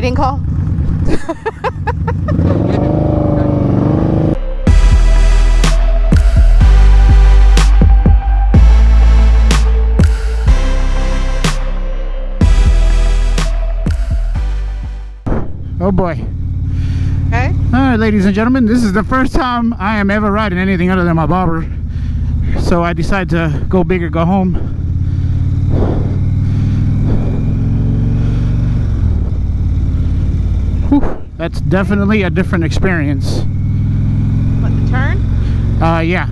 mating call? Oh boy. Okay. Alright, ladies and gentlemen, this is the first time I am ever riding anything other than my bobber. So I decided to go big or go home. Whew, that's definitely a different experience. What, the turn? Yeah.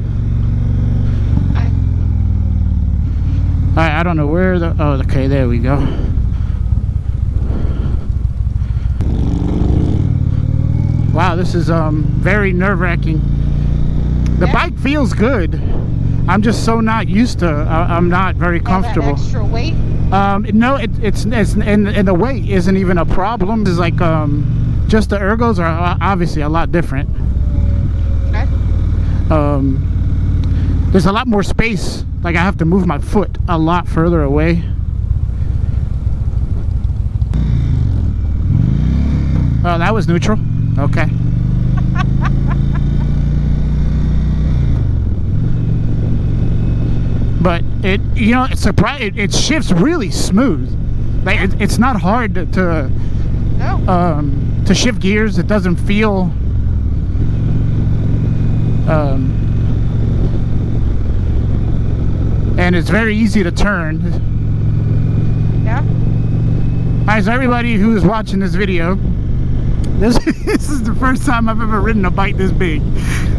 I don't know where the... Oh, okay, there we go. Wow, this is very nerve-wracking. The bike feels good. I'm just so not used to. I'm not very comfortable. That extra weight? No, it's and the weight isn't even a problem. It's like just the ergos are obviously a lot different. Okay. There's a lot more space. Like I have to move my foot a lot further away. Oh, that was neutral. Okay. But it, you know, it's it shifts really smooth. Like it's not hard to shift gears. It doesn't feel and it's very easy to turn. Yeah. Alright, so everybody who is watching this video, this is the first time I've ever ridden a bike this big.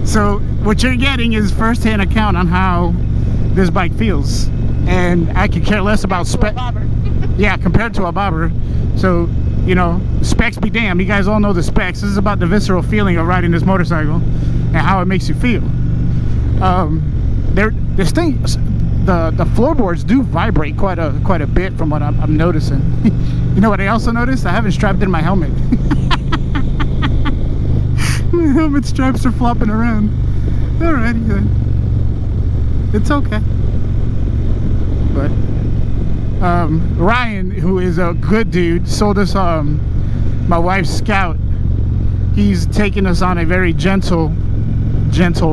So what you're getting is first-hand account on how this bike feels, and I could care less about spec. Yeah, compared to a bobber. So, you know, specs be damned. You guys all know the specs. This is about the visceral feeling of riding this motorcycle and how it makes you feel. This thing, the floorboards do vibrate quite a bit from what I'm noticing. You know what I also noticed? I haven't strapped in my helmet. My helmet straps are flopping around. Alrighty then. It's okay. But Ryan, who is a good dude, sold us my wife's Scout. He's taking us on a very gentle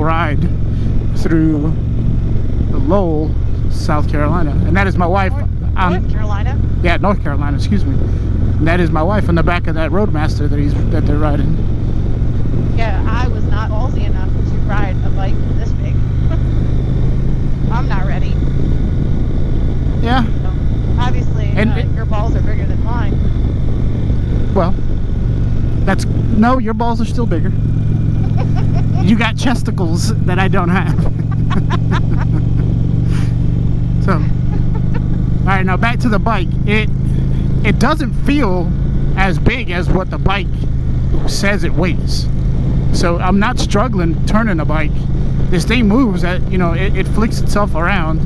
ride through Lowell, South Carolina, and that is my wife. North Carolina. Yeah, North Carolina. Excuse me. And that is my wife on the back of that Roadmaster that they're riding. Yeah, I was not ballsy enough to ride a bike this big. I'm not ready. Yeah. So, obviously, your balls are bigger than mine. Well, no, your balls are still bigger. You got chesticles that I don't have. So, all right, now back to the bike. It doesn't feel as big as what the bike says it weighs. So I'm not struggling turning a bike. This thing moves. You know, it flicks itself around.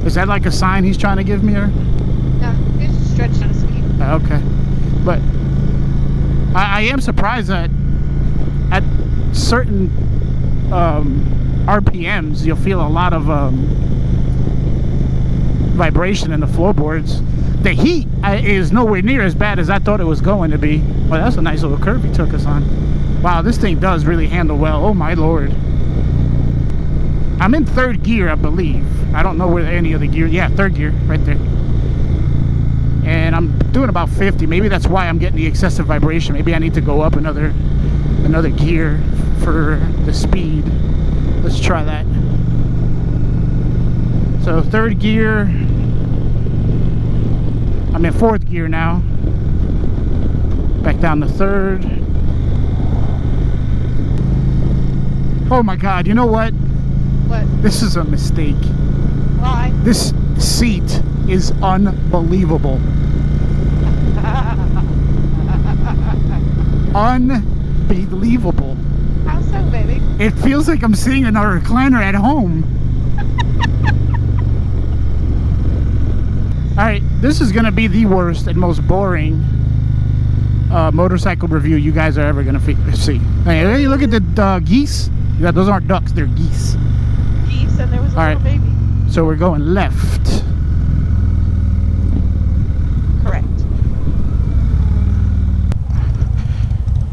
Is that like a sign he's trying to give me, or? No, it's stretched out of speed. Okay, but I am surprised that at certain RPMs you'll feel a lot of vibration in the floorboards. The heat is nowhere near as bad as I thought it was going to be. Well, that's a nice little curve he took us on. Wow, this thing does really handle well. Oh my lord. I'm in third gear, I believe. I don't know where any of the gear. Yeah, third gear, right there. And I'm doing about 50. Maybe that's why I'm getting the excessive vibration. Maybe I need to go up another gear for the speed. Let's try that. So third gear. I'm in fourth gear now. Back down to third. Oh my god, you know what? What? This is a mistake. Why? This seat is unbelievable. Unbelievable. How so, baby? It feels like I'm sitting in a recliner at home. Alright, this is going to be the worst and most boring motorcycle review you guys are ever going to see. Hey, look at the geese. Yeah, those aren't ducks, they're geese. Geese, and there was a little baby. So we're going left. Correct.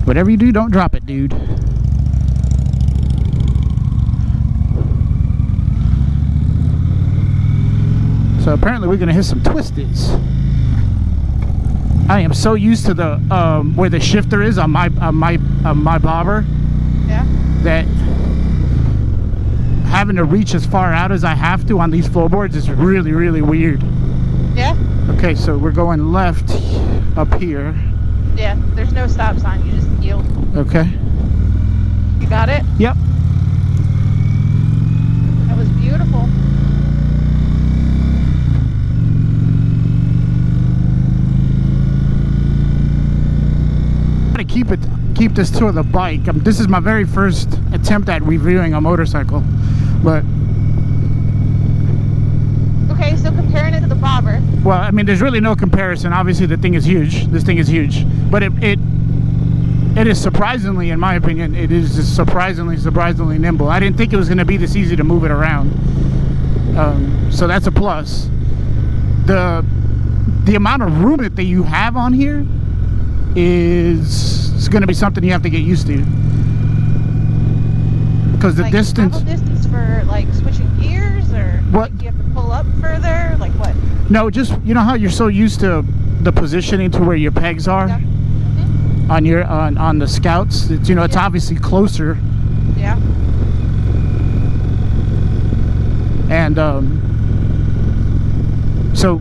Whatever you do, don't drop it, dude. So apparently we're gonna hit some twisties. I am so used to the where the shifter is on my bobber. Yeah. That having to reach as far out as I have to on these floorboards is really, really weird. Yeah. Okay, so we're going left up here. Yeah. There's no stop sign. You just yield. Okay. You got it? Yep. That was beautiful. I'm gonna keep this to the bike. This is my very first attempt at reviewing a motorcycle, but Okay, so comparing it to the bobber. well, I mean, there's really no comparison. Obviously, the thing is huge. This thing is huge, but it is surprisingly, in my opinion, it is just surprisingly nimble. I didn't think it was going to be this easy to move it around. So that's a plus. The amount of room that you have on here is going to be something you have to get used to, because the Like distance. travel distance for like switching gears, or What? you have to pull up further, like what? No, just you know how you're so used to the positioning to where your pegs are Yeah. on your on the Scouts. It's, you know, it's Yeah. obviously closer, Yeah. and so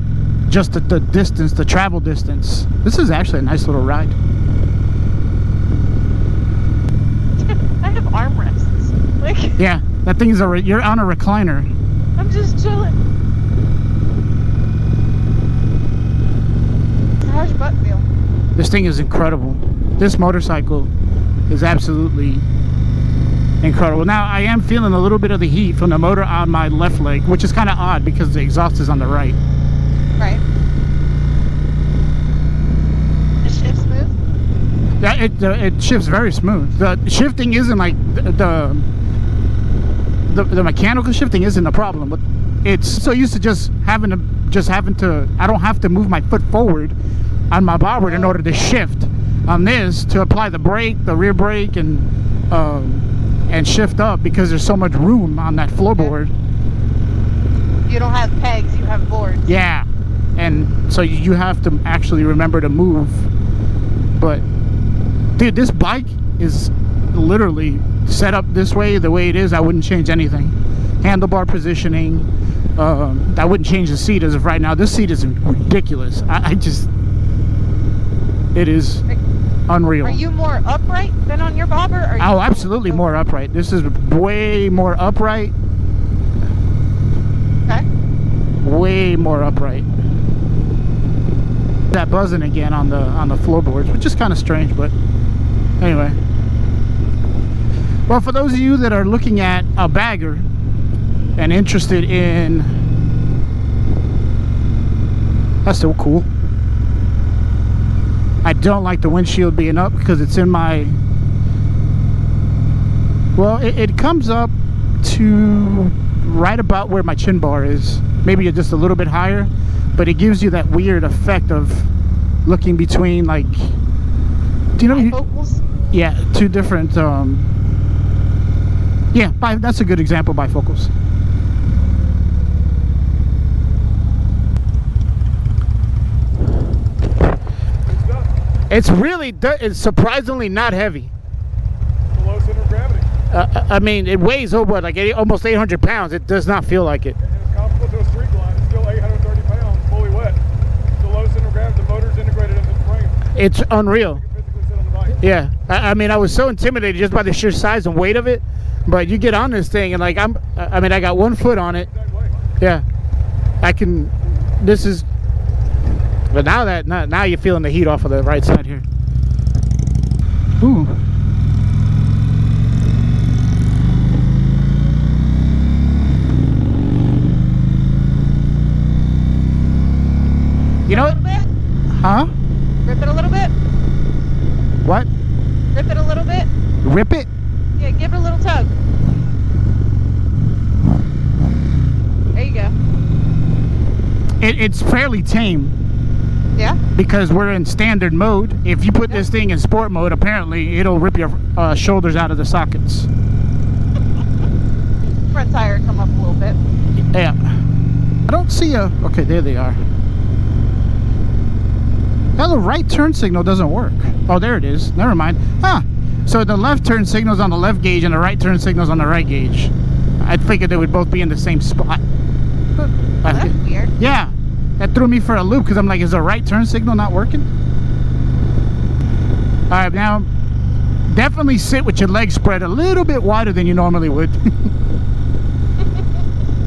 just the distance, the travel distance. This is actually a nice little ride. I have armrests. Like, Yeah, that thing is you're on a recliner. I'm just chilling. How's your butt feel? This thing is incredible. This motorcycle is absolutely incredible. Now I am feeling a little bit of the heat from the motor on my left leg, which is kind of odd because the exhaust is on the right. Right. The shift smooth? Yeah, it shifts very smooth. The shifting isn't like the mechanical shifting isn't a problem, but it's so used to just having to I don't have to move my foot forward on my bobber in order to shift. On this, to apply the brake, the rear brake, and shift up, because there's so much room on that floorboard. You don't have pegs, you have boards. Yeah, and so you have to actually remember to move. But dude, this bike is literally set up this way, the way it is. I wouldn't change anything. Handlebar positioning, I wouldn't change the seat as of right now. This seat is ridiculous. It is unreal. Are you more upright than on your bobber? Or Oh, absolutely more upright. This is way more upright. Okay. Way more upright. That buzzing again on the floorboards, which is kind of strange, but anyway. Well, for those of you that are looking at a bagger and interested in, that's so cool. I don't like the windshield being up because it's in my, well, it comes up to right about where my chin bar is, maybe just a little bit higher, but it gives you that weird effect of looking between, like, do you know? Bifocals? Yeah, two different, yeah, that's a good example, bifocals. It's surprisingly not heavy. The low center of gravity. I mean, it weighs over like almost 800 pounds. It does not feel like it. And it's comparable to a street line. It's still 830 pounds, fully wet. The low center of gravity, the motor's integrated into the frame. It's unreal. You can physically sit on the bike. Yeah, I mean, I was so intimidated just by the sheer size and weight of it. But you get on this thing and like I got one foot on it. That way. Yeah, I can. This is. But now you're feeling the heat off of the right side here. Ooh. You know A what? little bit? Huh? Rip it a little bit? What? Rip it a little bit? Rip it? Yeah, give it a little tug. There you go. It's fairly tame. Yeah. because we're in standard mode. If you put this thing in sport mode, apparently it'll rip your shoulders out of the sockets. Front tire come up a little bit. Yeah. I don't see a... Okay, there they are. Now the right turn signal doesn't work. Oh, there it is. Never mind. Huh. So the left turn signal's on the left gauge and the right turn signal's on the right gauge. I figured they would both be in the same spot. That's weird. Yeah. That threw me for a loop because I'm like, is the right turn signal not working? Alright, now definitely sit with your legs spread a little bit wider than you normally would.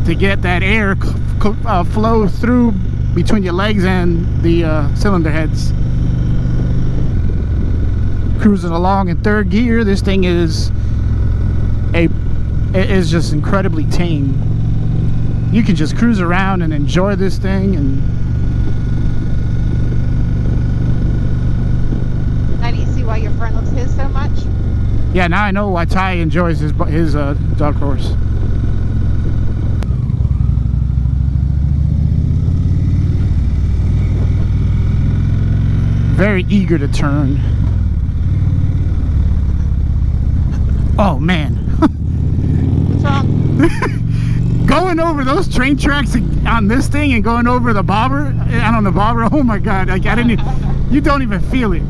To get that air flow through between your legs and the cylinder heads. Cruising along in third gear. This thing is just incredibly tame. You can just cruise around and enjoy this thing. And now do you see why your friend looks his so much? yeah, now I know why Ty enjoys his dog horse. Very eager to turn. Oh man. What's wrong? Going over those train tracks on this thing and going over the bobber, on the bobber, oh my god, like I didn't even, you don't even feel it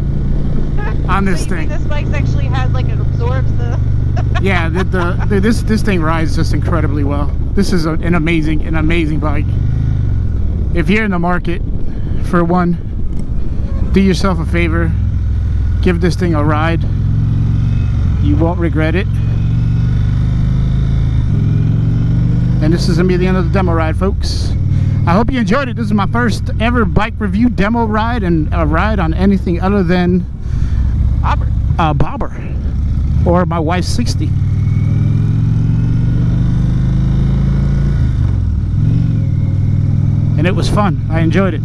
on this So you thing. think this bike actually has like it absorbs the Yeah, this thing rides just incredibly well. This is an amazing bike. If you're in the market for one, do yourself a favor, give this thing a ride. You won't regret it. And this is gonna be the end of the demo ride, folks. I hope you enjoyed it. This is my first ever bike review demo ride, and a ride on anything other than bobber or my wife's 60. And it was fun. I enjoyed it.